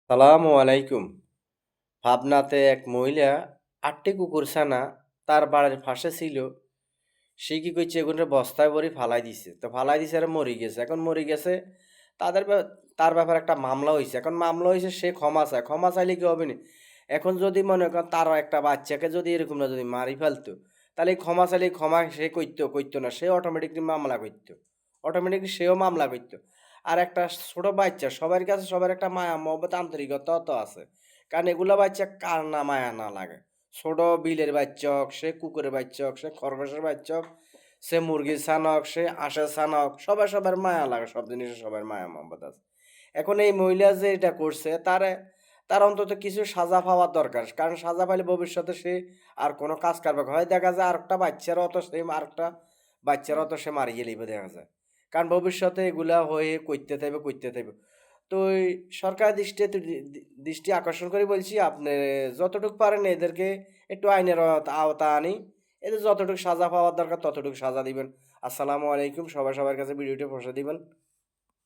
সালামু আলাইকুম। পাবনাতে এক মহিলা ৮টি কুকুর ছানা তার বাড়ির পাশে ছিল। সে কি করছে এগুলো বস্তায় ভরে ফালাই দিছে। তো ফালাই দিছে আর মরে গেছে। এখন মরে গেছে তাদের তার ব্যাপারে একটা মামলা হইছে। এখন মামলা হইছে সে ক্ষমা চায়। ক্ষমা চাইলে কি হবে না? এখন যদি মনে করেন তার একটা বাচ্চাকে যদি এরকম না যদি মারি ফেলতো, তাহলে এই ক্ষমা চাইলে ক্ষমা সে কইতো না। সে অটোমেটিকলি মামলা করতো। অটোমেটিকলি সেও মামলা করতো। আর একটা ছোট বাচ্চা সবার কাছে সবার একটা মায়া মহব্বত আন্তরিকতা তো আছে। কারণ এগুলা বাচ্চা কার না মায়া না লাগে। ছোট বিলের বাচ্চা হোক, সে কুকুরের বাচ্চা হোক, সে খরগোশের বাচ্চা হোক, সে মুরগির ছানা হোক, সে হাঁসের ছানা হোক, সবার মায়া লাগে। সব জিনিসে সবার মায়া মহব্বত আছে। এখন এই মহিলা যে এটা করছে তার অন্তত কিছু সাজা পাওয়ার দরকার। কারণ সাজা পাইলে ভবিষ্যতে সে আর কোনো কাজ কারবার হয় দেখা যায় আরেকটা বাচ্চারও অত সে আরেকটা বাচ্চারও অত সে মারিয়ে লিবে দেখা যায়। কারণ ভবিষ্যতে এগুলা হয়ে করতে থাকবে। তো এই সরকার দৃষ্টি আকর্ষণ করে বলছি আপনি যতটুকু পারেন এদেরকে একটু আইনের আওতা আনি। এদের যতটুকু সাজা পাওয়ার দরকার ততটুকু সাজা দিবেন। আসসালামু আলাইকুম। সবার কাছে ভিডিওটি পৌঁছে দিবেন।